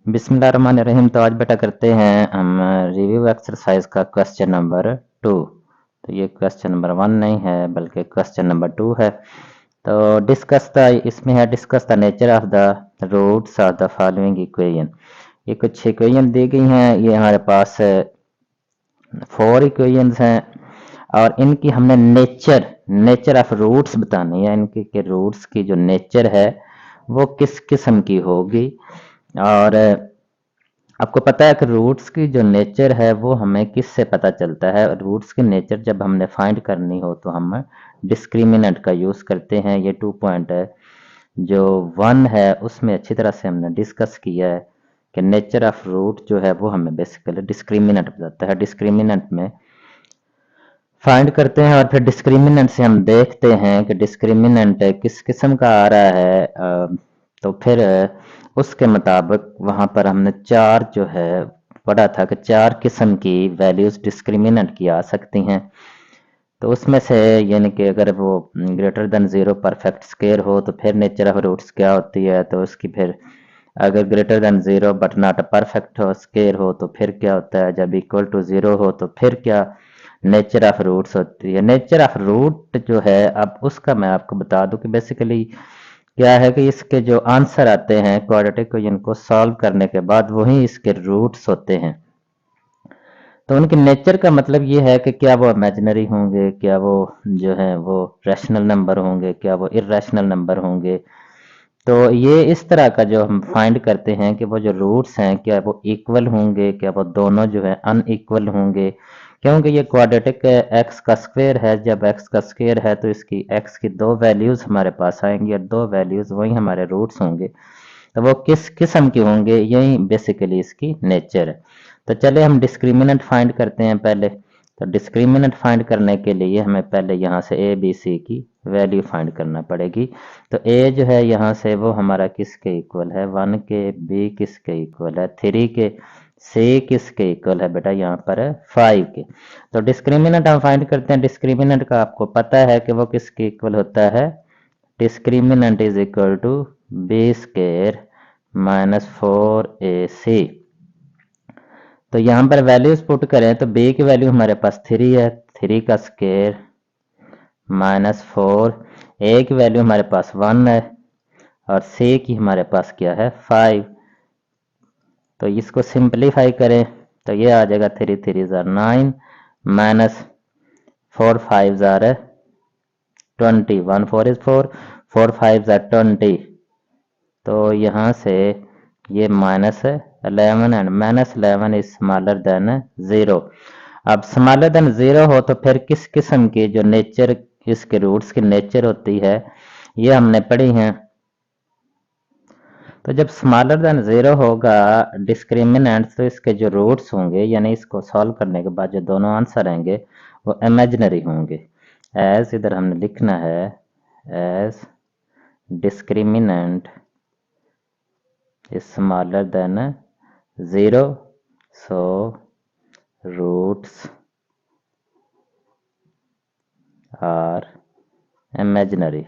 बिस्मिल्लाहिर्रहमानिर्रहीम। तो आज बेटा करते हैं हम रिव्यू एक्सरसाइज का क्वेश्चन नंबर 2। तो ये क्वेश्चन नंबर 1 नहीं है बल्कि क्वेश्चन नंबर 2 है। तो इसमें है discuss the nature of the roots of the following equation. ये कुछ इक्वेशन दी गई हैं, ये हमारे पास 4 इक्वेशंस हैं और इनकी हमने नेचर ऑफ रूट्स बतानी है। इनके के रूट्स की जो नेचर है वो किस किस्म की होगी। और आपको पता है कि रूट्स की जो नेचर है वो हमें किससे पता चलता है। रूट्स की नेचर जब हमने फाइंड करनी हो तो हम डिस्क्रिमिनेंट का यूज़ करते हैं। ये 2 पॉइंट है। जो 1 है उसमें अच्छी तरह से हमने डिस्कस किया है कि नेचर ऑफ रूट जो है वो हमें बेसिकली डिस्क्रिमिनेंट बताता है। डिस्क्रिमिनेंट में फाइंड करते हैं और फिर डिस्क्रिमिनेंट से हम देखते हैं कि डिस्क्रिमिनेंट किस किस्म का आ रहा है। तो फिर उसके मुताबिक वहाँ पर हमने 4 जो है पढ़ा था कि 4 किस्म की वैल्यूज डिस्क्रिमिनेंट की आ सकती हैं। तो उसमें से यानी कि अगर वो ग्रेटर देन 0 परफेक्ट स्क्वायर हो तो फिर नेचर ऑफ रूट्स क्या होती है। तो उसकी फिर अगर greater than 0 but not perfect हो स्क्वायर हो तो फिर क्या होता है। जब इक्वल टू 0 हो तो फिर क्या नेचर ऑफ रूट्स होती है। नेचर ऑफ रूट जो है अब उसका मैं आपको बता दूं कि बेसिकली क्या है कि इसके जो आंसर आते हैं क्वाड्रेटिक इक्वेशन को सॉल्व करने के बाद वही इसके रूट्स होते हैं। तो उनके नेचर का मतलब ये है कि क्या वो इमेजिनरी होंगे, क्या वो जो है वो रैशनल नंबर होंगे, क्या वो इरेशनल नंबर होंगे। तो ये इस तरह का जो हम फाइंड करते हैं कि वो जो रूट्स हैं क्या वो इक्वल होंगे, क्या वो दोनों जो है अनइक्वल होंगे। क्योंकि ये क्वाड्रेटिक एक्स का स्क्वायर है। जब एक्स का स्क्वायर है तो इसकी एक्स की 2 वैल्यूज हमारे पास आएंगी और 2 वैल्यूज वही हमारे रूट्स होंगे। तो वो किस किस्म के होंगे यही बेसिकली इसकी नेचर है। तो चले हम डिस्क्रिमिनेंट फाइंड करते हैं पहले। तो डिस्क्रिमिनेंट फाइंड करने के लिए हमें पहले यहाँ से ए बी सी की वैल्यू फाइंड करना पड़ेगी। तो ए जो है यहाँ से वो हमारा किसके इक्वल है 1 के, बी किसके इक्वल है 3 के, सी किसके इक्वल है बेटा यहाँ पर है 5 के। तो डिस्क्रिमिनेंट हम फाइंड करते हैं। डिस्क्रिमिनेंट का आपको पता है कि वो किसके इक्वल होता है। Discriminant is equal to B square minus 4ac। तो यहाँ पर वैल्यूज पुट करें तो बी की वैल्यू हमारे पास 3 है, 3 का स्केयर माइनस 4। ए की वैल्यू हमारे पास 1 है और सी की हमारे पास क्या है 5। तो इसको सिंपलीफाई करें तो ये आ जाएगा 3 3 jar 9 minus 4 5 jar 20, 1 4 is 4, 4 5 jar 20। तो यहाँ से ये -11 एंड -11 इज स्मॉलर देन 0। अब स्मॉलर देन 0 हो तो फिर किस किस्म की जो नेचर इसके रूट्स की नेचर होती है ये हमने पढ़ी है। तो जब स्मॉलर देन 0 होगा डिस्क्रिमिनेंट तो इसके जो रूट्स होंगे यानी इसको सॉल्व करने के बाद जो दोनों आंसर आएंगे वो इमेजिनरी होंगे। एज इधर हमने लिखना है as discriminant smaller than 0, so roots are imaginary।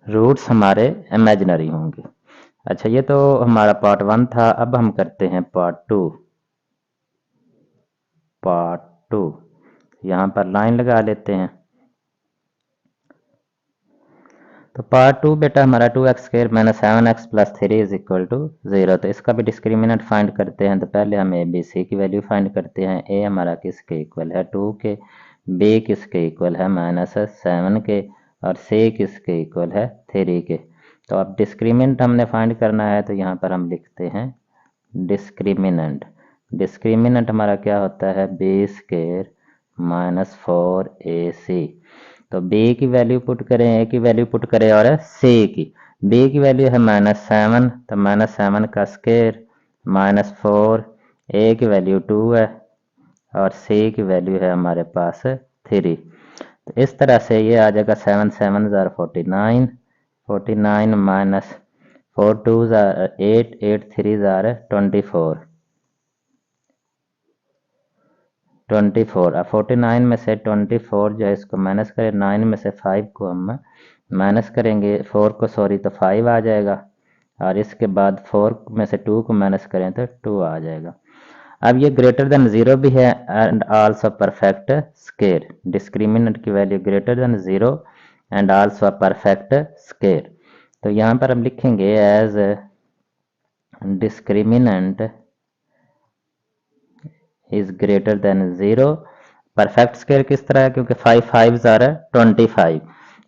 Roots हमारे इमेजिनरी होंगे। अच्छा ये तो हमारा पार्ट 1 था। अब हम करते हैं पार्ट 2। पार्ट 2 यहाँ पर लाइन लगा लेते हैं। तो पार्ट 2 बेटा हमारा 2x square minus 7x plus 3 is equal to 0। तो इसका भी डिस्क्रिमिनेंट फाइंड करते हैं। तो पहले हम ए बी सी की वैल्यू फाइंड करते हैं। ए हमारा किसके इक्वल है 2 के, बी किसके इक्वल है -7 के और सी किसके इक्वल है 3 के। तो अब डिस्क्रिमिनेंट हमने फाइंड करना है तो यहाँ पर हम लिखते हैं डिस्क्रिमिनेंट। डिस्क्रिमिनेंट हमारा क्या होता है बी स्क्वायर माइनस 4ac। तो बी की वैल्यू पुट करें, ए की वैल्यू पुट करें और सी की। बी की वैल्यू है -7 तो -7 का स्क्वायर -4। ए की वैल्यू 2 है और सी की वैल्यू है हमारे पास 3। तो इस तरह से ये आ जाएगा 7 7 जार 49, 49 माइनस 4 2 जार 8, 8 3 जार 24, 24। अब 49 में से 24 जो है इसको माइनस करें, 9 में से 5 को हम माइनस करेंगे 4 को सॉरी तो 5 आ जाएगा, और इसके बाद 4 में से 2 को माइनस करें तो 2 आ जाएगा। अब ये ग्रेटर देन 0 भी है and also perfect square. Discriminant की value greater than 0 and also perfect square. तो यहाँ पर हम लिखेंगे as discriminant is greater than 0। Perfect square किस तरह है, क्योंकि 5 5 आर 25,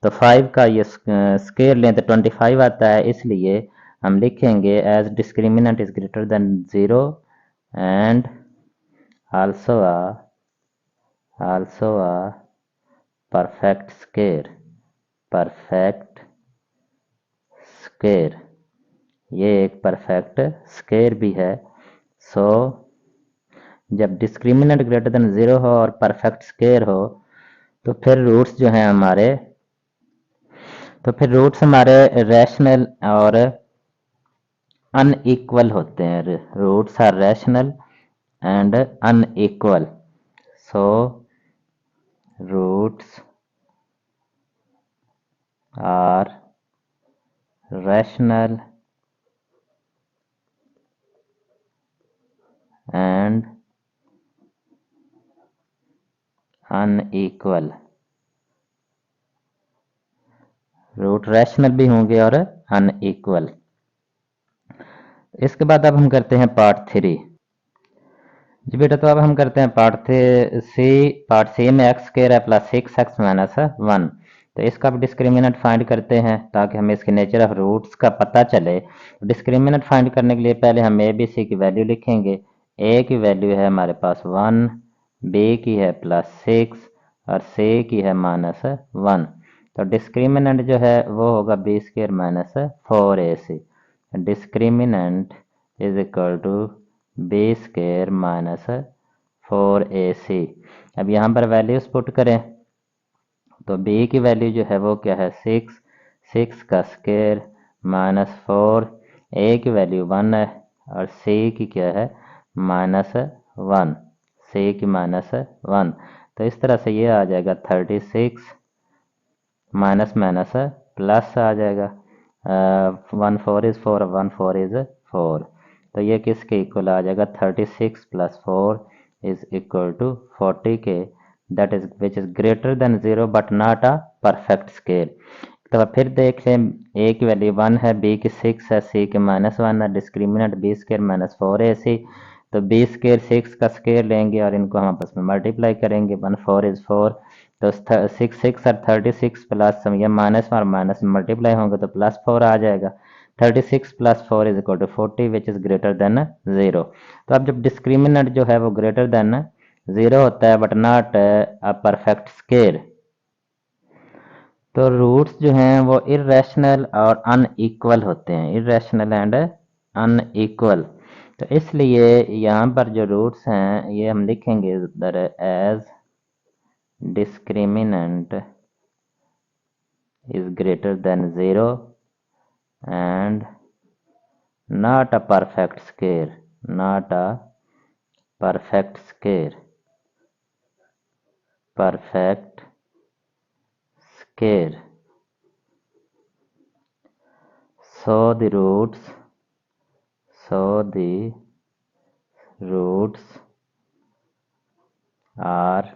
तो 5 का ये स्केयर लें तो 25 आता है, इसलिए हम लिखेंगे as discriminant is greater than 0 and also a perfect square। ये एक परफेक्ट स्क्वायर भी है। सो जब डिस्क्रिमिनेंट ग्रेटर देन 0 हो और परफेक्ट स्क्वायर हो तो फिर रूट्स हमारे रैशनल और अनइक्वल होते हैं। Roots are rational and unequal. So roots are rational and unequal। रूट रैशनल भी होंगे और अनइक्वल। इसके बाद अब हम करते हैं पार्ट 3। जी बेटा, तो अब हम करते हैं पार्ट सी में एक्स स्क्वायर है प्लस 6x माइनस 1। तो इसका भी डिस्क्रिमिनेंट फाइंड करते हैं ताकि हमें इसके नेचर ऑफ रूट्स का पता चले। डिस्क्रिमिनेंट फाइंड करने के लिए पहले हम ए बी सी की वैल्यू लिखेंगे। ए की वैल्यू है हमारे पास 1, बी की है +6 और सी की है -1। तो डिस्क्रिमिनेंट जो है वो होगा B square minus 4ac। Discriminant is equal to B square minus 4ac। अब यहाँ पर वैल्यूज पुट करें तो b की वैल्यू जो है वो क्या है 6 का स्क्वायर -4, a की वैल्यू 1 है और c की क्या है -1, c की -1। तो इस तरह से ये आ जाएगा 36 माइनस माइनस प्लस आ जाएगा। 1 4 इज 4, 1 4 इज 4। तो ये किसके इक्वल आ जाएगा 36 + 4 इज इक्वल टू 40 के, that is which is greater than 0 but not a perfect scale. तो फिर देख लें, ए की वैल्यू 1 है, बी की 6 है, सी की -1 है। Discriminant B square minus 4ac। तो बी स्क्वायर 6 का स्क्वायर लेंगे और इनको हम आपस में मल्टीप्लाई करेंगे। 1 4 इज 4, तो 6 और 36 प्लस ये माइनस और माइनस मल्टीप्लाई होंगे तो +4 आ जाएगा। 36 + 4 is equal to 40 which is greater than 0। तो अब जब डिस्क्रिमिनेंट जो है वो ग्रेटर देन 0 होता है but not a perfect scale, तो रूट्स जो हैं वो इरेशनल और अनइक्वल होते हैं, इरेशनल एंड अनइक्वल। तो इसलिए यहाँ पर जो रूट्स हैं ये हम लिखेंगे इधर as discriminant is greater than 0 and not a perfect square, not a perfect square, perfect square। So the roots are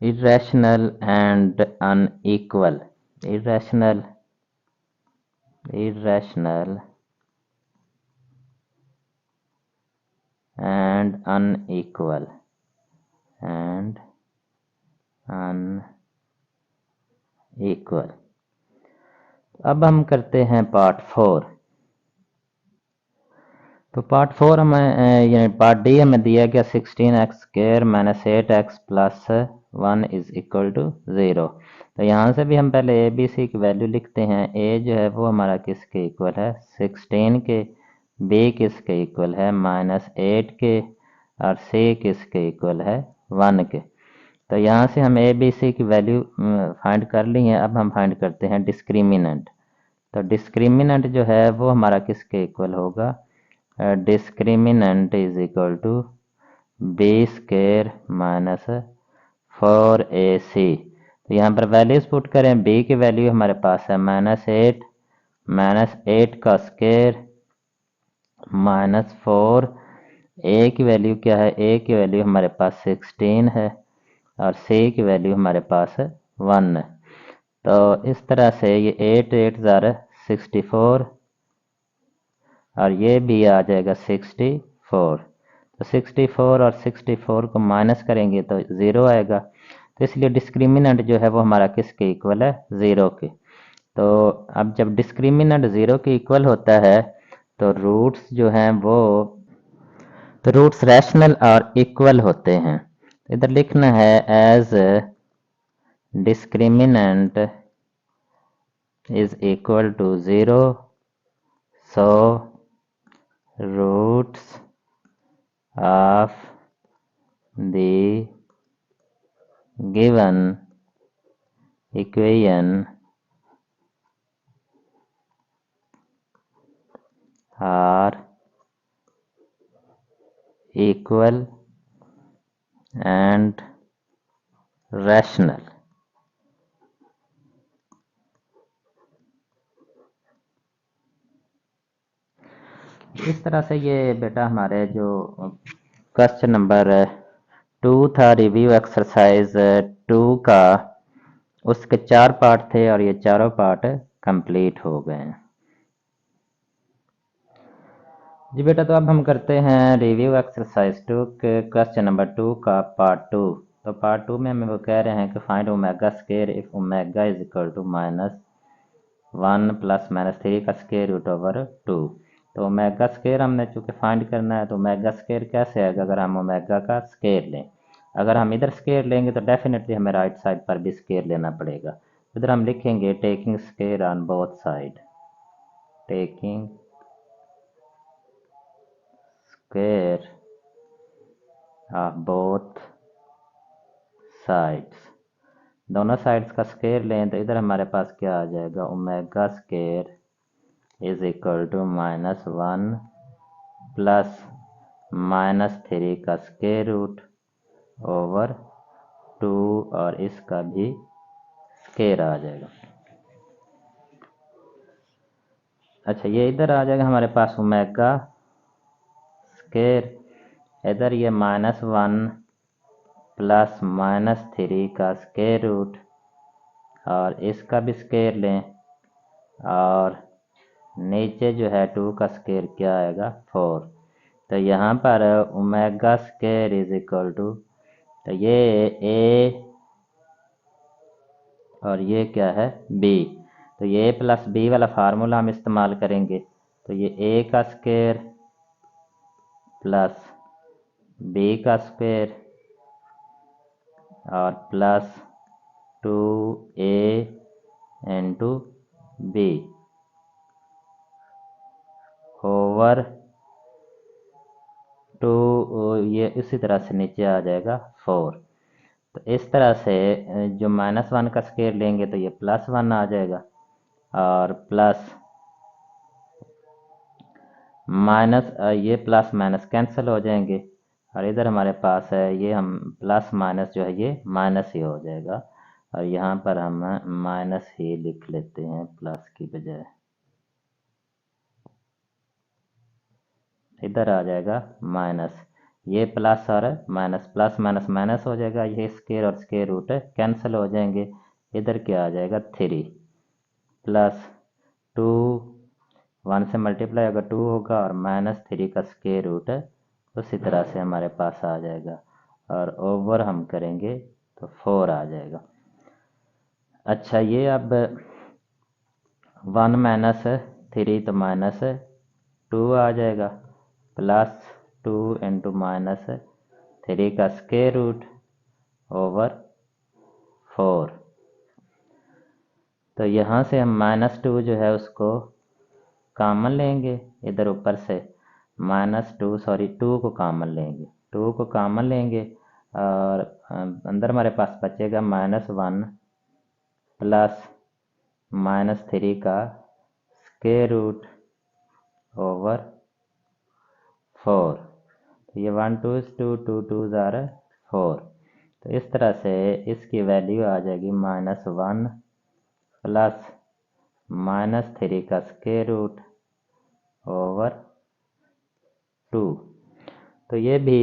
irrational and unequal, irrational and unequal and unequal। अब हम करते हैं पार्ट 4। तो पार्ट 4 हमें यानी पार्ट डी हमें दिया गया 16x² - 8x + 1 is equal to 0। तो यहाँ से भी हम पहले ए बी सी की वैल्यू लिखते हैं। ए जो है वो हमारा किसके इक्वल है 16 के, बी किसके इक्वल है -8 के और सी किसके इक्वल है 1 के। तो यहाँ से हम ए बी सी की वैल्यू फाइंड कर ली है। अब हम फाइंड करते हैं डिस्क्रिमिनेंट। तो डिस्क्रिमिनेंट जो है वो हमारा किसके इक्वल होगा, discriminant is equal to B square minus 4ac। तो यहाँ पर वैल्यूज पुट करें। b की वैल्यू हमारे पास है -8, -8 का स्क्वायर -4। a की वैल्यू क्या है? a की वैल्यू हमारे पास 16 है और c की वैल्यू हमारे पास 1 है। तो इस तरह से ये 8 8 ज़ार 64 और ये भी आ जाएगा 64। तो 64 और 64 को माइनस करेंगे तो 0 आएगा। तो इसलिए डिस्क्रिमिनेंट जो है वो हमारा किसके इक्वल है? 0 के। तो अब जब डिस्क्रिमिनेंट 0 के इक्वल होता है तो रूट्स जो हैं वो तो रूट्स रैशनल और इक्वल होते हैं। इधर लिखना है as discriminant is equal to 0, so roots of the given equation are equal and rational। इस तरह से ये बेटा हमारे जो क्वेश्चन नंबर 2 था रिव्यू एक्सरसाइज 2 का, उसके 4 पार्ट थे और ये चारों पार्ट कंप्लीट हो गए हैं। जी बेटा, तो अब हम करते हैं रिव्यू एक्सरसाइज 2 के क्वेश्चन नंबर 2 का पार्ट 2। तो पार्ट 2 में हमें वो कह रहे हैं कि find omega square if omega is equal to -1 plus -3 का स्क्वायर रूट ओवर 2। तो ओमेगा स्क्वायर हमने चूंकि फाइंड करना है, तो ओमेगा स्क्वायर कैसे आएगा अगर हम ओमेगा का स्क्वायर लें। अगर हम इधर स्क्वायर लेंगे तो डेफिनेटली हमें राइट साइड पर भी स्क्वायर लेना पड़ेगा। इधर हम लिखेंगे taking square on both side, taking square of both sides. दोनों साइड्स का स्क्वायर लें तो इधर हमारे पास क्या आ जाएगा? Omega square is equal to -1 plus -3 का स्क्वायर रूट ओवर 2 और इसका भी स्क्वायर आ जाएगा। अच्छा, ये इधर आ जाएगा हमारे पास ओमेगा स्क्वायर, इधर ये -1 प्लस -3 का स्क्वायर रूट और इसका भी स्क्वायर लें और नीचे जो है 2 का स्क्वायर क्या आएगा? 4। तो यहाँ पर omega square is equal to, तो ये ए और ये क्या है? बी। तो ये a प्लस बी वाला फार्मूला हम इस्तेमाल करेंगे। तो ये a का स्क्वायर प्लस b का स्क्वायर और plus 2a into B over 2, ये इसी तरह से नीचे आ जाएगा 4। तो इस तरह से जो -1 का स्क्वायर लेंगे तो ये +1 आ जाएगा और प्लस माइनस ये प्लस माइनस कैंसिल हो जाएंगे और इधर हमारे पास है ये हम प्लस माइनस जो है ये माइनस ही हो जाएगा और यहाँ पर हम माइनस ही लिख लेते हैं प्लस की बजाय। इधर आ जाएगा माइनस, ये प्लस और माइनस, प्लस माइनस माइनस हो जाएगा, ये स्क्वायर और स्क्वायर रूट कैंसिल हो जाएंगे। इधर क्या आ जाएगा? 3 प्लस 2, 1 से मल्टीप्लाई होगा 2 होगा और -3 का स्क्वायर रूट उसी तरह से हमारे पास आ जाएगा और ओवर हम करेंगे तो 4 आ जाएगा। अच्छा, ये अब 1 -3 तो -2 आ जाएगा प्लस 2 इंटू -3 का स्क्वायर रूट ओवर 4। तो यहाँ से हम -2 जो है उसको कॉमन लेंगे, इधर ऊपर से -2 को कॉमन लेंगे, 2 को कॉमन लेंगे और अंदर हमारे पास बचेगा -1 प्लस -3 का स्क्वायर रूट ओवर 4। तो ये 1 2 2 2 2 ज़ार 4। तो इस तरह से इसकी वैल्यू आ जाएगी -1 प्लस -3 का स्क्वायर रूट ओवर 2। तो ये भी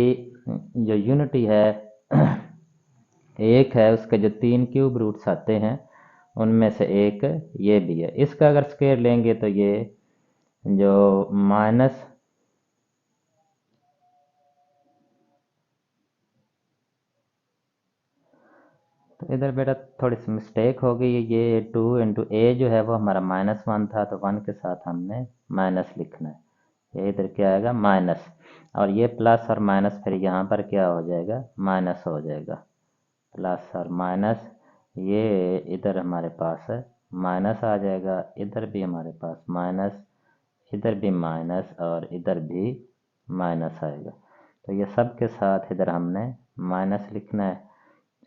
जो यूनिटी है एक है, उसके जो 3 क्यूब रूट्स आते हैं उनमें से एक ये भी है। इसका अगर स्क्वायर लेंगे तो ये जो माइनस तो इधर बेटा थोड़ी सी मिस्टेक हो गई। ये 2 इंटू ए जो है वो हमारा -1 था, तो 1 के साथ हमने माइनस लिखना है। ये इधर क्या आएगा माइनस, और ये प्लस और माइनस फिर यहाँ पर क्या हो जाएगा माइनस हो जाएगा। प्लस और माइनस ये इधर हमारे पास है माइनस आ जाएगा, इधर भी हमारे पास माइनस, इधर भी माइनस और इधर भी माइनस आएगा। तो ये सब के साथ इधर हमने माइनस लिखना है,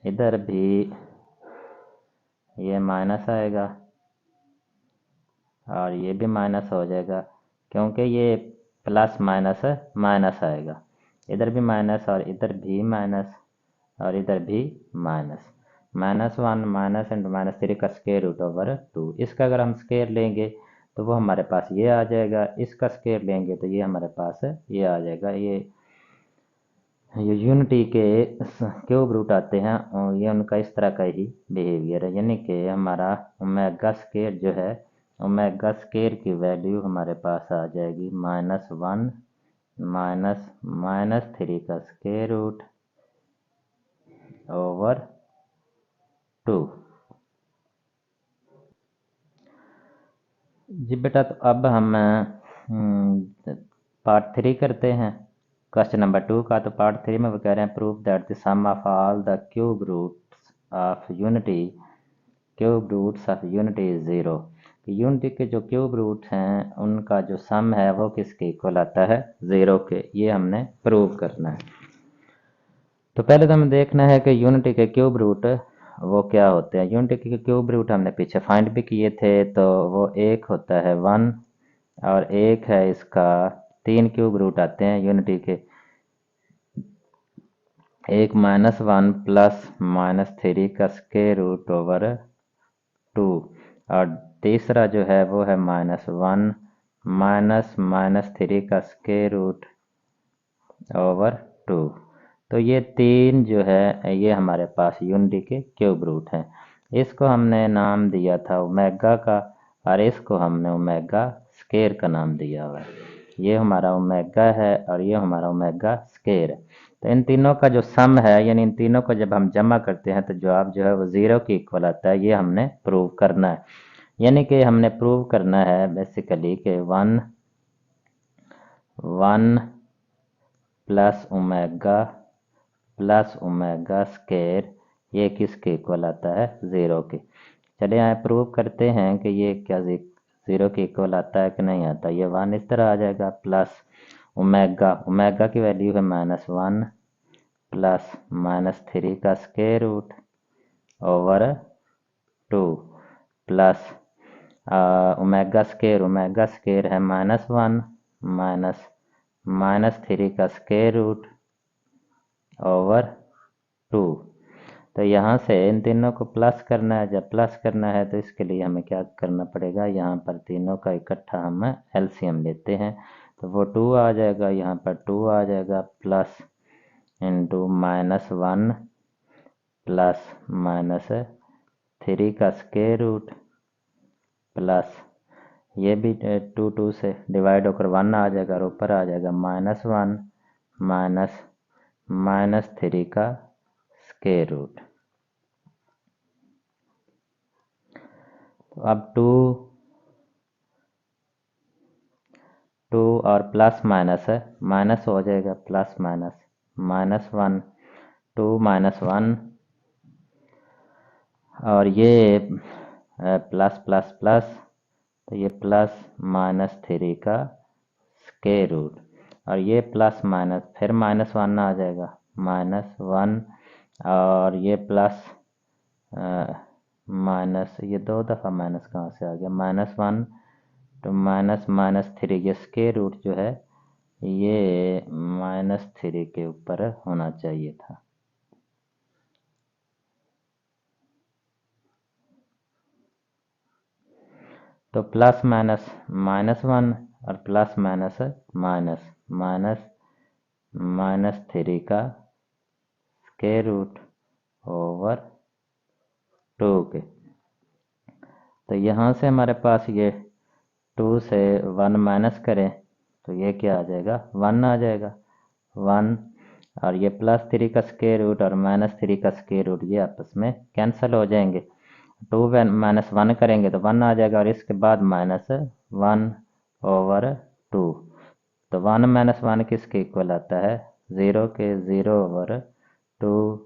इधर भी ये माइनस आएगा और ये भी माइनस हो जाएगा, क्योंकि ये प्लस माइनस माइनस आएगा। इधर भी माइनस और इधर भी माइनस और इधर भी माइनस। -1 माइनस इंटू -3 का स्क्वायर रूट ओवर 2। इसका अगर हम स्क्वायर लेंगे तो वो हमारे पास ये आ जाएगा, इसका स्क्वायर लेंगे तो ये हमारे पास ये आ जाएगा। ये यूनिटी के क्यूब रूट आते हैं और ये उनका इस तरह का ही बिहेवियर है, यानी कि हमारा ओमेगा स्क्वायर जो है, ओमेगा स्क्वायर की वैल्यू हमारे पास आ जाएगी -1 माइनस -3 का स्क्वायर रूट ओवर 2। जी बेटा, तो अब हम पार्ट 3 करते हैं क्वेश्चन नंबर 2 का। तो पार्ट 3 में वो कह रहे हैं prove that the sum of all the cube roots of unity is zero. Unity के जो क्यूब रूट हैं उनका जो सम है वो किसके इक्वल आता है, ज़ीरो के। ये हमने प्रूव करना है। तो पहले तो हमें देखना है कि यूनिटी के क्यूब रूट वो क्या होते हैं। यूनिटी के क्यूब रूट हमने पीछे फाइंड भी किए थे, तो वो एक होता है 1 और एक है इसका 3 क्यूब रूट आते हैं यूनिटी के, एक -1 प्लस -3 का स्क्वायर रूट ओवर 2 और तीसरा जो है वो है -1 माइनस -3 का स्क्वायर रूट ओवर 2। तो ये तीन जो है ये हमारे पास यूनिटी के क्यूब रूट हैं। इसको हमने नाम दिया था ओमेगा का और इसको हमने ओमेगा स्क्वायर का नाम दिया हुआ है। ये हमारा ओमेगा है और ये हमारा ओमेगा स्क्वायर है। तो इन तीनों का जो सम है, यानी इन तीनों को जब हम जमा करते हैं तो जवाब जो है वो ज़ीरो के इक्वल आता है। ये हमने प्रूव करना है, यानी कि हमने प्रूव करना है बेसिकली कि 1 प्लस ओमेगा स्क्वायर ये किसके इक्वल आता है, ज़ीरो के। चलिए यहाँ प्रूव करते हैं कि ये क्या ज़ीरो के इक्वल आता है कि नहीं आता। ये 1 इस तरह आ जाएगा, प्लस ओमेगा की वैल्यू है -1 प्लस -3 का square root over 2 plus omega square है -1 माइनस -3 का स्क्वायर रूट ओवर 2। तो यहाँ से इन तीनों को प्लस करना है। जब प्लस करना है तो इसके लिए हमें क्या करना पड़ेगा, यहाँ पर तीनों का इकट्ठा हम एलसीएम लेते हैं। तो वो 2 आ जाएगा, यहाँ पर 2 आ जाएगा, प्लस इंटू -1 प्लस -3 का स्क्वायर रूट प्लस ये भी 2 से डिवाइड होकर 1 आ जाएगा और ऊपर आ जाएगा -1 माइनस -3 का स्क्वायर रूट। तो अब 2 और प्लस माइनस है, माइनस हो जाएगा, प्लस -1 2 -1 और ये प्लस प्लस प्लस, तो ये प्लस -3 का स्क्वायर रूट और ये प्लस माइनस फिर -1 आ जाएगा, -1 और ये प्लस माइनस, ये 2 दफ़ा माइनस कहाँ से आ गया, -1 तो -3, ये स्क्वायर रूट जो है ये -3 के ऊपर होना चाहिए था। तो प्लस माइनस माइनस वन और plus minus minus minus minus three का स्क्वायर रूट ओवर टू के। तो यहाँ से हमारे पास ये टू से वन माइनस करें तो ये क्या आ जाएगा, वन आ जाएगा, वन। और ये प्लस थ्री का स्क्वायर रूट और माइनस थ्री का स्क्वायर रूट ये आपस में कैंसिल हो जाएंगे। टू माइनस वन करेंगे तो वन आ जाएगा और इसके बाद माइनस वन ओवर टू। तो वन माइनस वन किसके इक्वल आता है, ज़ीरो के, ज़ीरो ओवर टू।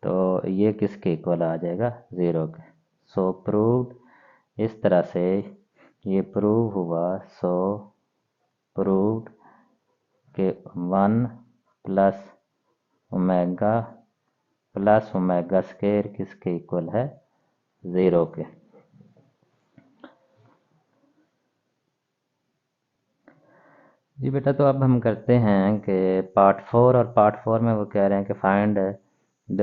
तो ये किसके इक्वल आ जाएगा, ज़ीरो के। सो प्रूव्ड, इस तरह से ये प्रूव हुआ। सो प्रूव्ड के one plus omega plus omega square किसके इक्वल है, ज़ीरो के। जी बेटा, तो अब हम करते हैं कि पार्ट 4, और पार्ट 4 में वो कह रहे हैं कि find the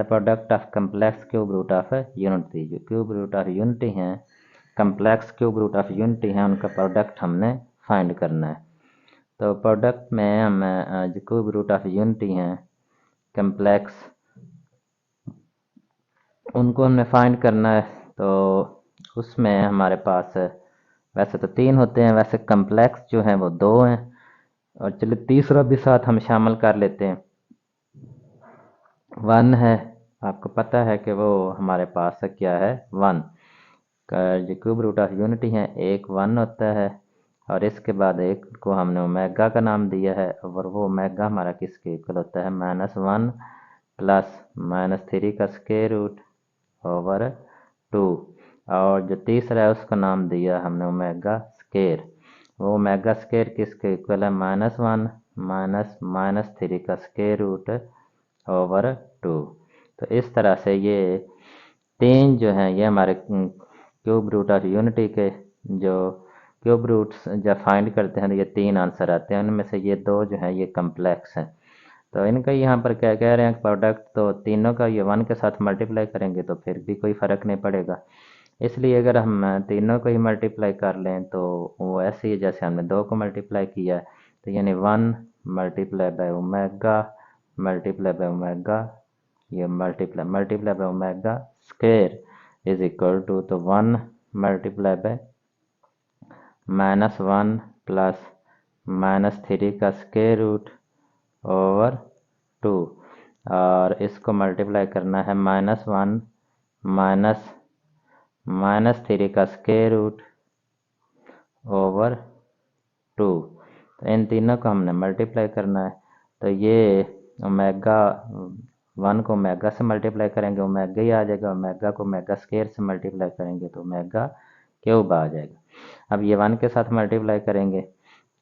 product of complex cube root of unity. जो क्यूब रूट ऑफ यूनिटी हैं, complex cube root of unity हैं, उनका प्रोडक्ट हमने फाइंड करना है। तो प्रोडक्ट में हमें जो क्यूब रूट ऑफ यूनिटी हैं कम्प्लेक्स, उनको हमने फाइंड करना है। तो उसमें हमारे पास वैसे तो तीन होते हैं, वैसे कम्प्लेक्स जो हैं वो दो हैं, और चलिए तीसरा भी साथ हम शामिल कर लेते हैं। वन है, आपको पता है कि वो हमारे पास क्या है, वन का जो क्यूब रूट ऑफ यूनिटी है एक वन होता है, और इसके बाद एक को हमने ओमेगा का नाम दिया है, और वो ओमेगा हमारा किसके इक्वल होता है, minus one plus minus three का स्क्वायर रूट ओवर टू। और जो तीसरा है उसका नाम दिया हमने ओमेगा स्क्वायर। वो ओमेगा स्क्वायर किसके इक्वल है, minus one minus minus three का स्क्वायर रूट ओवर टू। तो इस तरह से ये तीन जो हैं ये हमारे क्यूब रूट ऑफ यूनिटी के जो क्यूब रूट्स जब फाइंड करते हैं तो ये तीन आंसर आते हैं, उनमें से ये दो जो हैं ये कम्प्लेक्स हैं। तो इनका यहाँ पर क्या कह रहे हैं, प्रोडक्ट तो तीनों का ये वन के साथ मल्टीप्लाई करेंगे तो फिर भी कोई फ़र्क नहीं पड़ेगा, इसलिए अगर हम तीनों को ही मल्टीप्लाई कर लें तो वो ऐसे ही जैसे हमने दो को मल्टीप्लाई किया है। तो यानी one multiply by omega multiply by omega, ये multiply multiply by omega square is equal to, तो one multiply by minus one plus minus three का स्क्वायर रूट ओवर टू, और इसको मल्टीप्लाई करना है minus one minus minus three का square root over two. तो इन तीनों को हमने मल्टीप्लाई करना है। तो ये ओमेगा वन को ओमेगा से मल्टीप्लाई करेंगे ओमेगा ही आ जाएगा, ओमेगा को ओमेगा स्क्वायर से मल्टीप्लाई करेंगे तो ओमेगा क्यूब आ जाएगा। अब ये वन के साथ मल्टीप्लाई करेंगे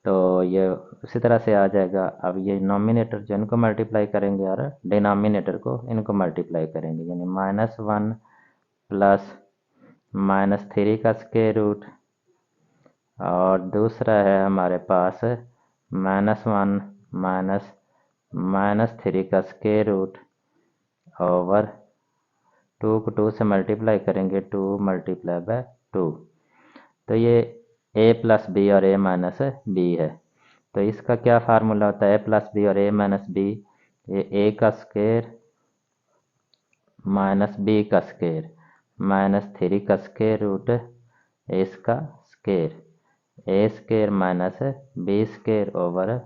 तो ये उसी तरह से आ जाएगा। अब ये नॉमिनेटर जो इनको मल्टीप्लाई करेंगे और डिनोमिनेटर को इनको मल्टीप्लाई करेंगे, यानी minus one plus minus three का स्क्वायर रूट, और दूसरा है हमारे पास minus one minus minus three का स्क्वायर रूट ओवर टू को टू से मल्टीप्लाई करेंगे, टू मल्टीप्लाई बाय टू। तो ये ए प्लस बी और ए माइनस बी है। तो इसका क्या फार्मूला होता है, ए प्लस बी और ए माइनस बी, ये ए का स्क्वायर माइनस बी का स्क्वायर माइनस थ्री का स्क्वायर रूट इसका square, A square minus B square over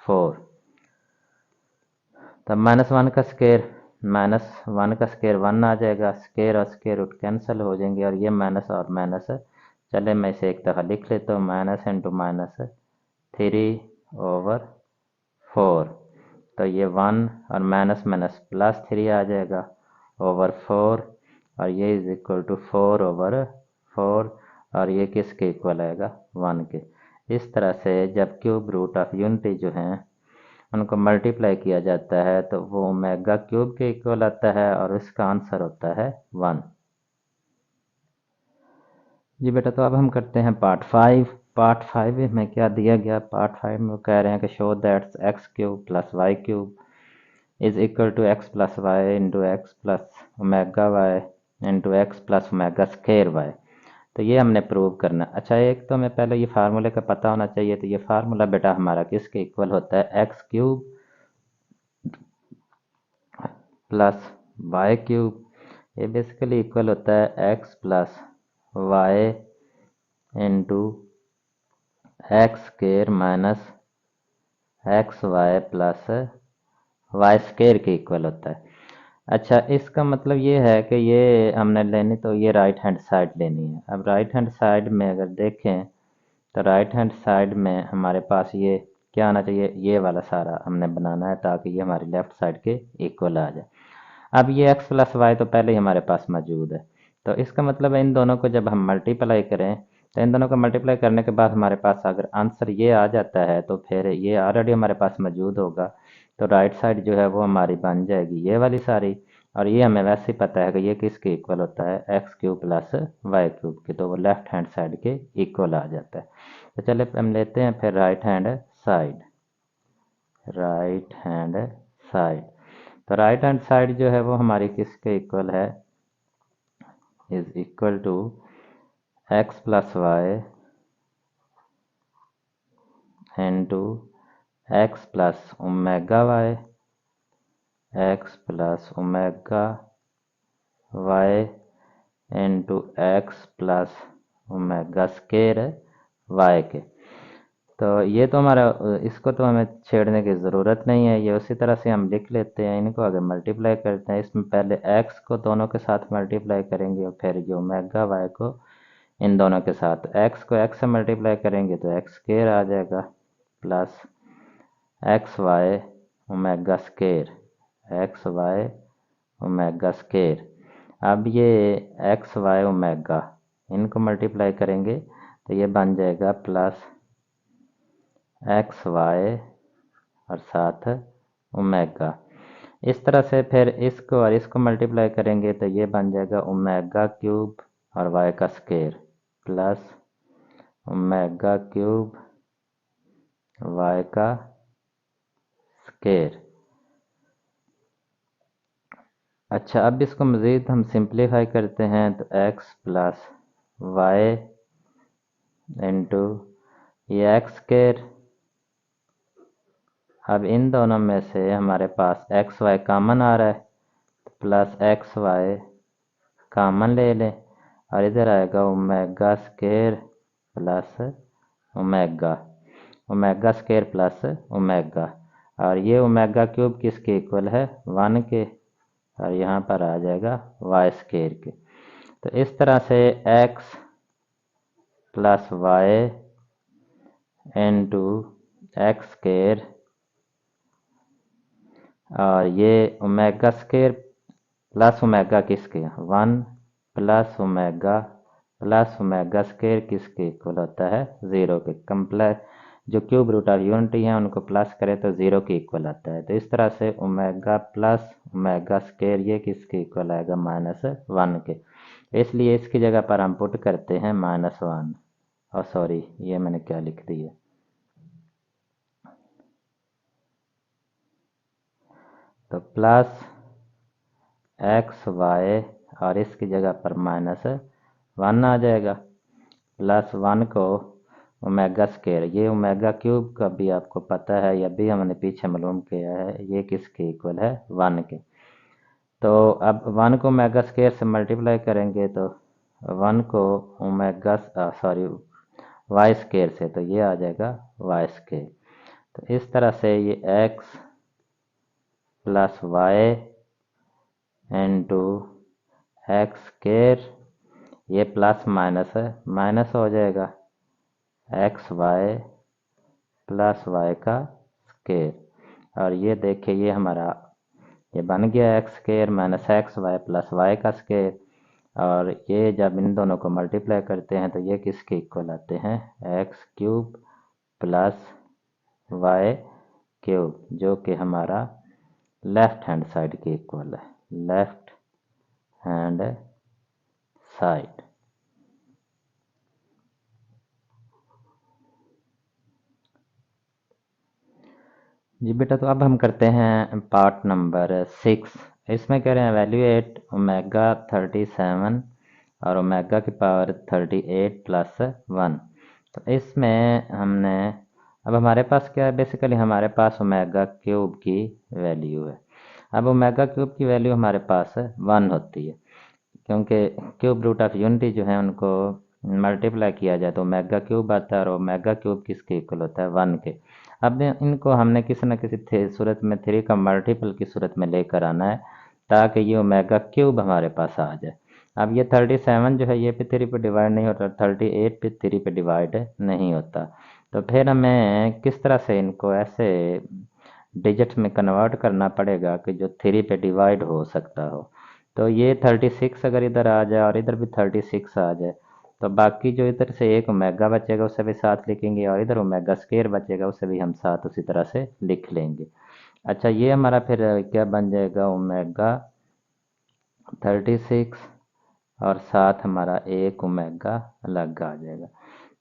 four. तब माइनस वन का स्क्वायर माइनस वन का स्क्वायर वन आ जाएगा, स्क्वायर और स्क्वायर रूट कैंसिल हो जाएंगे, और ये माइनस और माइनस, चले मैं इसे एक दफ़ा लिख लेता हूँ, minus into minus three over four. तो ये वन और माइनस माइनस प्लस थ्री आ जाएगा ओवर फोर, और ये is equal to four over four, और ये किसके इक्वल आएगा, वन के। इस तरह से जब क्यूब रूट ऑफ यूनिटी जो हैं उनको मल्टीप्लाई किया जाता है तो वो ओमेगा क्यूब के इक्वल आता है, और इसका आंसर होता है वन। जी बेटा, तो अब हम करते हैं पार्ट 5। पार्ट 5 में क्या दिया गया, पार्ट 5 में कह रहे हैं कि show that X cube plus Y cube is equal to X plus Y into X plus omega Y into X plus omega square Y. तो ये हमने प्रूव करना। अच्छा, एक तो हमें पहले ये फार्मूले का पता होना चाहिए। तो ये फार्मूला बेटा हमारा किसके इक्वल होता है, X cube plus Y cube. ये बेसिकली इक्वल होता है X plus Y into X square minus X Y plus Y square के इक्वल होता है। अच्छा, इसका मतलब ये है कि ये हमने लेनी तो ये राइट हैंड साइड लेनी है। अब राइट हैंड साइड में अगर देखें तो राइट हैंड साइड में हमारे पास ये क्या आना चाहिए, ये वाला सारा हमने बनाना है ताकि ये हमारी लेफ्ट साइड के इक्वल आ जाए। अब ये x प्लस वाई तो पहले ही हमारे पास मौजूद है। तो इसका मतलब है इन दोनों को जब हम मल्टीप्लाई करें तो इन दोनों को मल्टीप्लाई करने के बाद हमारे पास अगर आंसर ये आ जाता है तो फिर ये ऑलरेडी हमारे पास मौजूद होगा। तो राइट साइड जो है वो हमारी बन जाएगी ये वाली सारी। और ये हमें वैसे ही पता है कि ये किसके इक्वल होता है, X cube plus Y cube के। तो वो लेफ्ट हैंड साइड के इक्वल आ जाता है। तो चले हम लेते हैं फिर right hand side. Right hand side, तो राइट हैंड साइड जो है वो हमारी किसके इक्वल है, is equal to X plus Y into X plus omega Y, X plus omega Y into X plus omega square Y के। तो ये तो हमारा, इसको तो हमें छेड़ने की ज़रूरत नहीं है, ये उसी तरह से हम लिख लेते हैं। इनको अगर मल्टीप्लाई करते हैं, इसमें पहले x को दोनों के साथ मल्टीप्लाई करेंगे और फिर जो ओमेगा y को इन दोनों के साथ। x को x से मल्टीप्लाई करेंगे तो एक्स स्क्वायर आ जाएगा plus X Y omega square, X Y omega square. अब ये एक्स वाई ओमेगा इनको मल्टीप्लाई करेंगे तो ये बन जाएगा प्लस एक्स वाई और साथ ओमेगा। इस तरह से फिर इसको और इसको मल्टीप्लाई करेंगे तो ये बन जाएगा ओमेगा क्यूब और वाई का square plus omega cube Y का स्क्वायर। अच्छा, अब इसको मज़ीद हम सिंप्लीफाई करते हैं तो एक्स प्लस वाई इंटू ये एक्स स्क्वायर। अब इन दोनों में से हमारे पास एक्स वाई कॉमन आ रहा है, प्लस एक्स वाई कॉमन ले लें और इधर आएगा omega square plus omega, omega square plus omega. और ये ओमेगा क्यूब किसके इक्वल है, 1 के। और यहाँ पर आ जाएगा वाई स्क्वायर के। तो इस तरह से X plus Y into X square और ये ओमेगा स्क्वायर प्लस ओमेगा किसके, 1 प्लस ओमेगा स्क्वायर किसके इक्वल होता है, 0 के। कंप्लेक्स जो क्यूब रूट और यूनिटी हैं उनको प्लस करें तो 0 के इक्वल आता है। तो इस तरह से ओमेगा प्लस ओमेगा स्क्वायर ये किसके इक्वल आएगा, -1 के। इसलिए इसकी जगह पर हम पुट करते हैं -1। और सॉरी, ये मैंने क्या लिख दिया, तो प्लस एक्स वाई और इसकी जगह पर -1 आ जाएगा। प्लस 1 को ओमेगा स्क्वायर, ये ओमेगा क्यूब का भी आपको पता है, यह भी हमने पीछे मालूम किया है, ये किसके इक्वल है, 1 के। तो अब 1 को ओमेगा स्क्वायर से मल्टीप्लाई करेंगे तो 1 को ओमेगा सॉरी वाई स्क्वायर से, तो ये आ जाएगा वाई स्क्वायर। तो इस तरह से ये X plus Y into X square, ये प्लस माइनस है, माइनस हो जाएगा एक्स वाई प्लस वाई का स्क्वायर। और ये देखिए ये हमारा ये बन गया X square minus X Y plus Y का स्क्वायर। और ये जब इन दोनों को मल्टीप्लाई करते हैं तो ये किसके इक्वल आते हैं, X cube plus Y cube, जो कि हमारा लेफ्ट हैंड साइड के इक्वल है, लेफ्ट हैंड साइड। जी बेटा, तो अब हम करते हैं पार्ट नंबर 6 इसमें कह रहे हैं एवेल्यूएट ओमेगा 37 और ओमेगा की पावर 38 प्लस 1। तो इसमें हमने अब हमारे पास क्या है, बेसिकली हमारे पास ओमेगा क्यूब की वैल्यू है। अब ओमेगा क्यूब की वैल्यू हमारे पास 1 होती है, क्योंकि क्यूब रूट ऑफ यूनिटी जो है उनको मल्टीप्लाई किया जाए तो ओमेगा क्यूब आता है, और ओमेगा क्यूब किसके इक्वल होता है, 1 के। अब इनको हमने किसी न किसी सूरत में 3 का मल्टीपल की सूरत में लेकर आना है, ताकि ये ओमेगा क्यूब हमारे पास आ जाए। अब ये 37 जो है ये पे 3 पे डिवाइड नहीं होता, 38 पे 3 पे डिवाइड नहीं होता। तो फिर हमें किस तरह से इनको ऐसे डिजिट में कन्वर्ट करना पड़ेगा कि जो 3 पे डिवाइड हो सकता हो। तो ये 36 अगर इधर आ जाए और इधर भी 36 आ जाए, तो बाकी जो इधर से एक ओमेगा बचेगा उसे भी साथ लिखेंगे, और इधर ओमेगा स्क्वायर बचेगा उसे भी हम साथ उसी तरह से लिख लेंगे। अच्छा, ये हमारा फिर क्या बन जाएगा, ओमेगा 36 और साथ हमारा एक ओमेगा अलग आ जाएगा,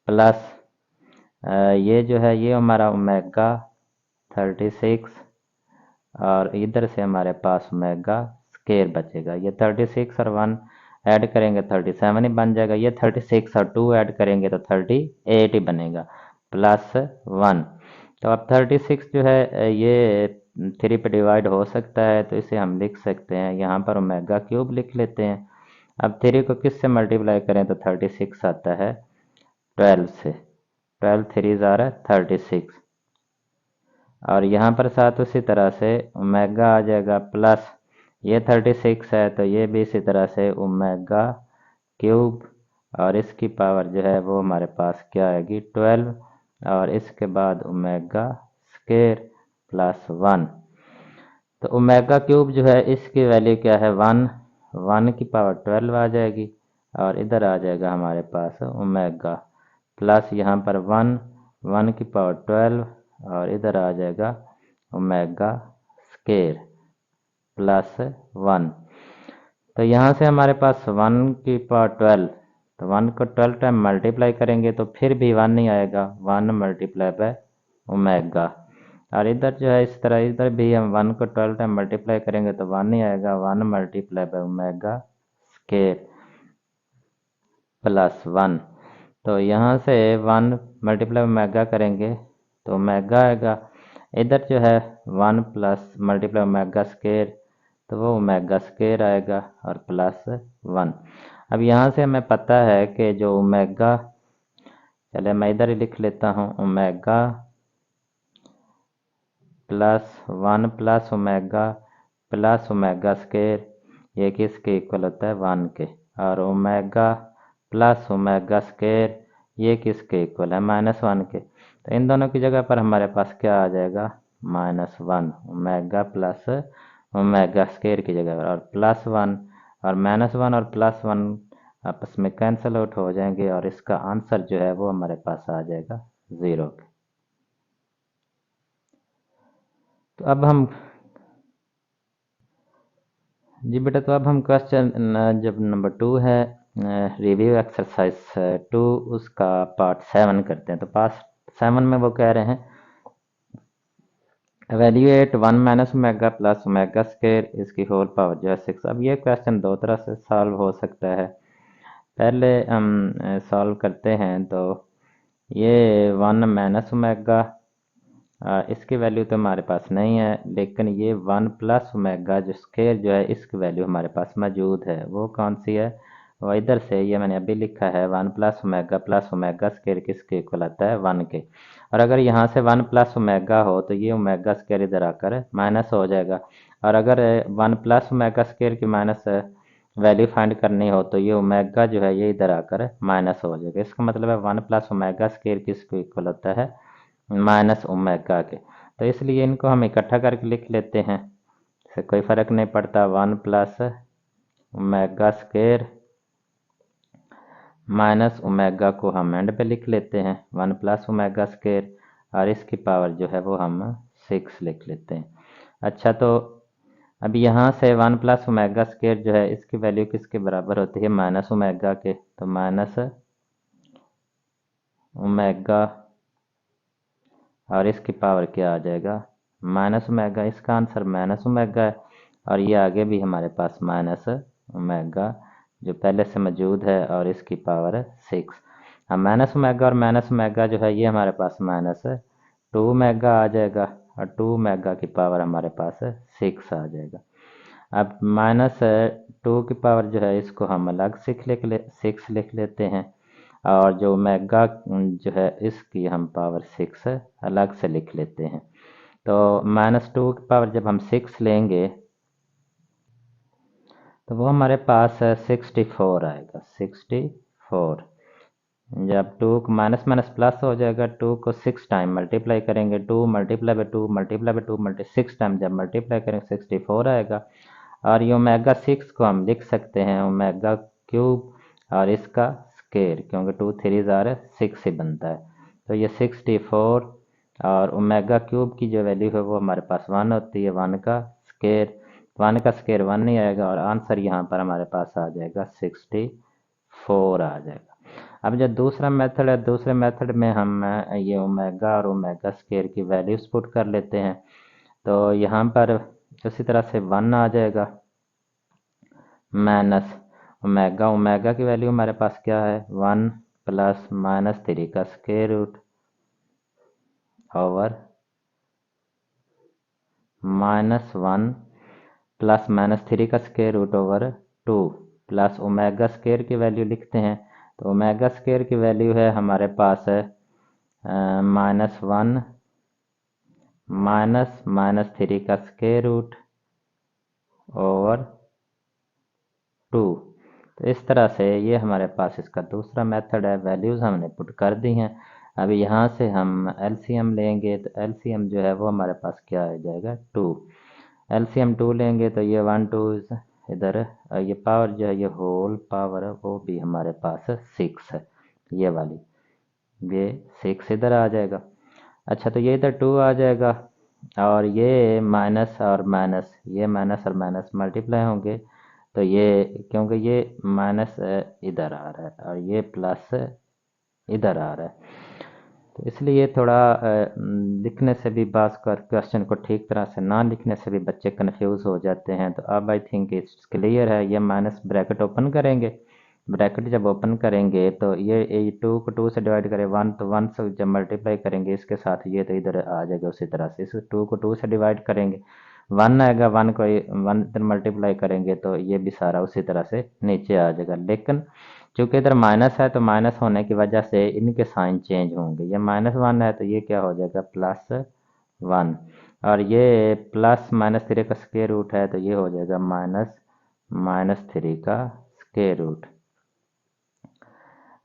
प्लस ये जो है ये हमारा ओमेगा 36 और इधर से हमारे पास ओमेगा स्क्वायर बचेगा। ये 36 और 1 ऐड करेंगे 37 ही बन जाएगा। ये 36 और 2 ऐड करेंगे तो 38 ही बनेगा, प्लस 1। तो अब 36 जो है ये 3 पे डिवाइड हो सकता है, तो इसे हम लिख सकते हैं, यहाँ पर ओमेगा क्यूब लिख लेते हैं। अब 3 को किस से मल्टीप्लाई करें तो 36 आता है 12 से, 12 3 ज़ारा 36, और यहाँ पर साथ उसी तरह से ओमेगा आ जाएगा, प्लस ये 36 है तो ये भी इसी तरह से ओमेगा क्यूब, और इसकी पावर जो है वो हमारे पास क्या आएगी 12, और इसके बाद ओमेगा स्क्वायर प्लस 1। तो ओमेगा क्यूब जो है इसकी वैल्यू क्या है 1, 1 की पावर 12 आ जाएगी, और इधर आ जाएगा हमारे पास ओमेगा प्लस यहाँ पर 1, 1 की पावर 12, और इधर आ जाएगा ओमेगा स्क्वायर प्लस 1। तो यहाँ से हमारे पास 1 की पावर 12, तो 1 को 12 टाइम मल्टीप्लाई करेंगे तो फिर भी 1 नहीं आएगा, 1 मल्टीप्लाई बाय ओमेगा। और इधर जो है इस तरह इधर भी हम 1 को 12 टाइम मल्टीप्लाई करेंगे तो 1 नहीं आएगा, 1 multiply by omega square plus 1। तो यहाँ से 1 मल्टीप्लाई ओमेगा करेंगे तो ओमेगा आएगा, इधर जो है 1 प्लस मल्टीप्लाई ओमेगा स्क्वायर तो वो ओमेगा स्क्वायर आएगा और प्लस 1। अब यहाँ से हमें पता है कि जो ओमेगा, चले मैं इधर ही लिख लेता हूँ, omega plus 1 plus omega square ये किसके इक्वल होता है 1 के, और ओमेगा प्लस ओमेगा स्क्वायर ये किसके इक्वल है -1 के। तो इन दोनों की जगह पर हमारे पास क्या आ जाएगा -1, ओमेगा प्लस ओमेगा स्क्वायर की जगह पर, और प्लस 1 और -1 और प्लस 1 आपस में कैंसिल आउट हो जाएंगे, और इसका आंसर जो है वो हमारे पास आ जाएगा 0 के। तो अब हम जी बेटा, तो अब हम क्वेश्चन जब नंबर 2 है रिव्यू एक्सरसाइज 2 उसका पार्ट 7 करते हैं। तो पार्ट 7 में वो कह रहे हैं evaluate 1 minus omega plus omega square इसकी होल पावर जो है 6। अब ये क्वेश्चन दो तरह से सॉल्व हो सकता है। पहले हम सॉल्व करते हैं, तो ये 1 माइनस ओमेगा इसकी वैल्यू तो हमारे पास नहीं है, लेकिन ये 1 प्लस ओमेगा जो स्क्वायर जो है इसकी वैल्यू हमारे पास मौजूद है। वो कौन सी है, वो इधर से ये मैंने अभी लिखा है 1 प्लस ओमेगा स्क्वायर किसके इक्वल आता है 1 के। और अगर यहाँ से 1 प्लस ओमेगा हो तो ये ओमेगा स्क्वायर इधर आकर माइनस हो जाएगा, और अगर 1 प्लस ओमेगा स्क्वायर की माइनस वैल्यू फाइंड करनी हो तो ये ओमेगा जो है ये इधर आकर माइनस हो जाएगा। इसका मतलब है 1 प्लस ओमेगा स्क्वायर किसके इक्वल होता है माइनस ओमेगा के। तो इसलिए इनको हम इकट्ठा करके लिख लेते हैं, इससे कोई फर्क नहीं पड़ता। 1 plus omega square minus omega को हम एंड पे लिख लेते हैं 1 प्लस ओमेगा स्क्वायर, और इसकी पावर जो है वो हम 6 लिख लेते हैं। अच्छा, तो अब यहाँ से 1 प्लस ओमेगा स्क्वायर जो है इसकी वैल्यू किसके बराबर होती है माइनस ओमेगा के, तो माइनस ओमेगा और इसकी पावर क्या आ जाएगा माइनस ओमेगा। इसका आंसर माइनस ओमेगा है, और ये आगे भी हमारे पास माइनस ओमेगा जो पहले से मौजूद है और इसकी पावर 6। अब माइनस ओमेगा और माइनस ओमेगा जो है ये हमारे पास माइनस 2 ओमेगा आ जाएगा और 2 ओमेगा की पावर हमारे पास 6 आ जाएगा। अब माइनस 2 की पावर जो है इसको हम अलग से 6 लिख लेते हैं और जो ओमेगा जो है इसकी हम पावर 6 अलग से लिख लेते हैं। तो माइनस 2 की पावर जब हम 6 लेंगे तो वो हमारे पास 64 आएगा। 64 जब 2 को माइनस माइनस प्लस हो जाएगा, 2 को 6 टाइम मल्टीप्लाई करेंगे, 2 multiply by 2 multiply by 2 6 time जब मल्टीप्लाई करेंगे 64 आएगा। और ये ओमेगा 6 को हम लिख सकते हैं ओमेगा क्यूब और इसका स्केयर, क्योंकि 2 थ्री ज़ार 6 ही बनता है। तो ये 64 और ओमेगा क्यूब की जो वैल्यू है वो हमारे पास 1 होती है। 1 का स्केयर 1 नहीं आएगा और आंसर यहाँ पर हमारे पास आ जाएगा 64 आ जाएगा। अब जो दूसरा मेथड है, दूसरे मेथड में हम ये ओमेगा और ओमेगा स्केयर की वैल्यूज पुट कर लेते हैं। तो यहाँ पर उसी तरह से 1 आ जाएगा माइनस ओमेगा, ओमेगा की वैल्यू हमारे पास क्या है 1 प्लस माइनस 3 का स्केयर रूट ओवर -1 प्लस -3 का square root over 2 plus omega square की वैल्यू लिखते हैं। तो ओमेगा स्केयर की वैल्यू है हमारे पास -1 माइनस -3 का स्केयर रूट ओवर 2। तो इस तरह से ये हमारे पास इसका दूसरा मेथड है। वैल्यूज़ हमने पुट कर दी हैं। अभी यहाँ से हम एलसीएम लेंगे तो एलसीएम जो है वो हमारे पास क्या आ जाएगा 2। एलसीएम 2 लेंगे तो ये 1 2 इधर ये पावर जो है ये होल पावर है वो भी हमारे पास 6 है, ये वाली ये 6 इधर आ जाएगा। अच्छा तो ये इधर 2 आ जाएगा और ये माइनस और माइनस, ये माइनस और माइनस मल्टीप्लाई होंगे तो ये क्योंकि ये माइनस इधर आ रहा है और ये प्लस इधर आ रहा है तो इसलिए थोड़ा लिखने से भी बात कर क्वेश्चन को ठीक तरह से ना लिखने से भी बच्चे कंफ्यूज हो जाते हैं। तो अब आई थिंक इट्स क्लियर है। ये माइनस ब्रैकेट ओपन करेंगे, ब्रैकेट जब ओपन करेंगे तो ये 2 को 2 से डिवाइड करें 1 तो 1 से जब मल्टीप्लाई करेंगे इसके साथ ये तो इधर आ जाएगा उसी तरह से। इस 2 को 2 से डिवाइड करेंगे 1 आएगा, 1 को 1 इधर मल्टीप्लाई करेंगे तो ये भी सारा उसी तरह से नीचे आ जाएगा। लेकिन चूंकि इधर माइनस है तो माइनस होने की वजह से इनके साइन चेंज होंगे। ये -1 है तो ये क्या हो जाएगा +1 और ये प्लस -3 का स्क्वायर रूट है तो ये हो जाएगा -3 का स्क्वायर रूट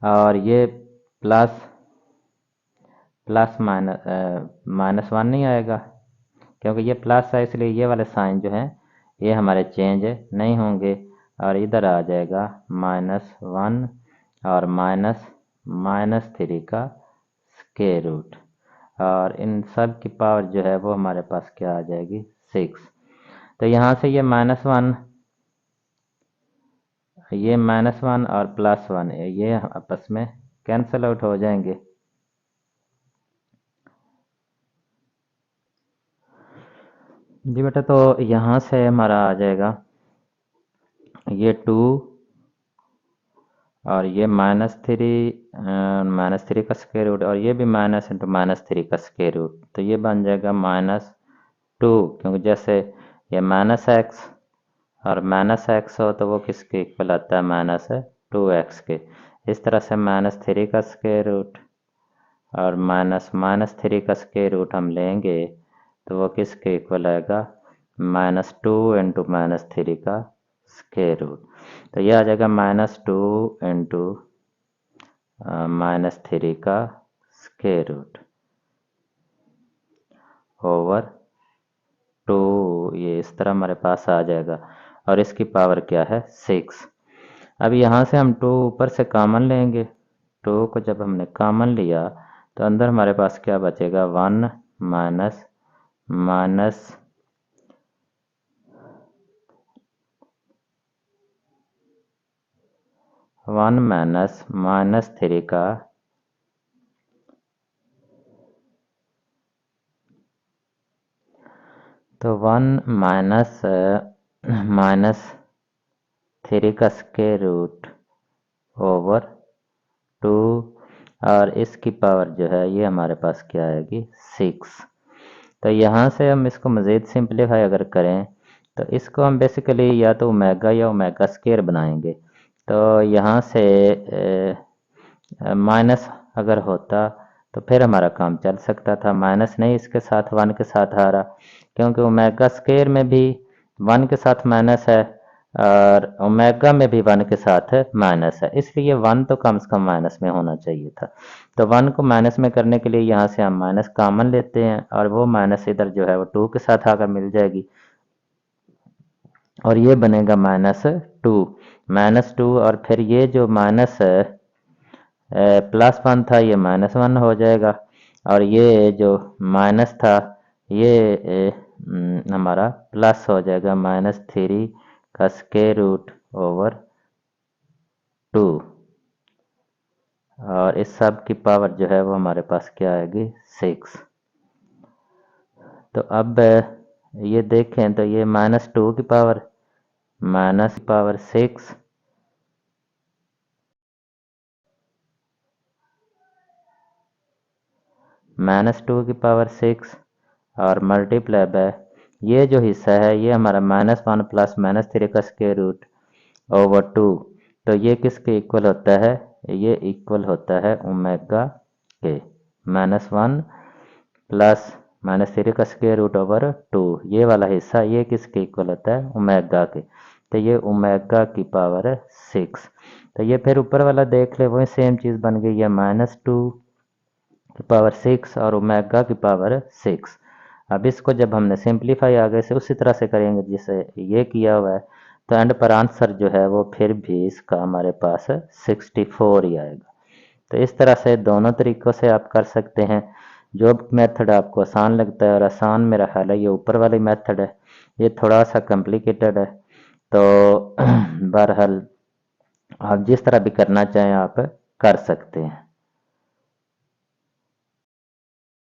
और ये प्लस प्लस -1 नहीं आएगा क्योंकि ये प्लस है इसलिए ये वाले साइन जो हैं ये हमारे चेंज नहीं होंगे और इधर आ जाएगा -1 और -3 का स्क्वायर रूट और इन सब की पावर जो है वो हमारे पास क्या आ जाएगी 6। तो यहाँ से ये -1 और +1 ये आपस में कैंसिल आउट हो जाएंगे। जी बेटा तो यहाँ से हमारा आ जाएगा ये 2 और ये -3 का स्क्वायर रूट और ये भी माइनस इंटू -3 का स्क्वायर रूट तो ये बन जाएगा -2 क्योंकि जैसे ये -x और -x हो तो वो किसके इक्वल आता है -2x के। इस तरह से -3 का स्क्वायर रूट और -3 का स्क्वायर रूट हम लेंगे तो वो किसके इक्वल आएगा -2 इंटू -3 का स्क्वायर रूट। तो ये आ जाएगा -2 इंटू -3 का स्क्वायर रूट ओवर 2। ये इस तरह हमारे पास आ जाएगा और इसकी पावर क्या है 6। अब यहाँ से हम 2 ऊपर से कॉमन लेंगे। 2 को जब हमने कॉमन लिया तो अंदर हमारे पास क्या बचेगा 1 माइनस माइनस -3 का तो 1 माइनस -3 का स्क्वायर रूट ओवर 2 और इसकी पावर जो है ये हमारे पास क्या आएगी 6। तो यहाँ से हम इसको मज़ीद सिंप्लीफाई अगर करें तो इसको हम बेसिकली या तो ओमेगा या ओमेगा स्क्वायर बनाएंगे। तो यहाँ से माइनस अगर होता तो फिर हमारा काम चल सकता था। माइनस नहीं, इसके साथ 1 के साथ आ रहा, क्योंकि ओमेगा स्क्वायर में भी 1 के साथ माइनस है और ओमेगा में भी 1 के साथ माइनस है, इसलिए 1 तो कम से कम माइनस में होना चाहिए था। तो 1 को माइनस में करने के लिए यहाँ से हम माइनस कॉमन लेते हैं और वो माइनस इधर जो है वो 2 के साथ आकर मिल जाएगी और ये बनेगा -2 और फिर ये जो माइनस +1 था ये -1 हो जाएगा और ये जो माइनस था ये हमारा प्लस हो जाएगा -3 का स्क्वायर रूट ओवर 2 और इस सब की पावर जो है वो हमारे पास क्या आएगी 6। तो अब ये देखें तो ये -2 की पावर -6 -2 की पावर 6 और मल्टीप्लाई बाय ये जो हिस्सा है ये हमारा -1 प्लस -3 का स्क्वायर रूट ओवर 2। तो ये किसके इक्वल होता है, ये इक्वल होता है ओमेगा के। -1 प्लस -3 का स्क्वायर रूट ओवर 2, ये वाला हिस्सा ये किसके इक्वल होता है ओमेगा के। तो ये ओमेगा की पावर 6। तो ये फिर ऊपर वाला देख ले वही सेम चीज़ बन गई है -2 की पावर 6 और ओमेगा की पावर 6। अब इसको जब हमने सिंप्लीफाई आगे से उसी तरह से करेंगे जिसे ये किया हुआ है तो एंड पर आंसर जो है वो फिर भी इसका हमारे पास 64 ही आएगा। तो इस तरह से दोनों तरीक़ों से आप कर सकते हैं। जो मेथड आपको आसान लगता है, और आसान मेरा ख्याल है ये ऊपर वाली मेथड है, ये थोड़ा सा कॉम्प्लिकेटेड है। तो बहरहाल आप जिस तरह भी करना चाहें आप कर सकते हैं।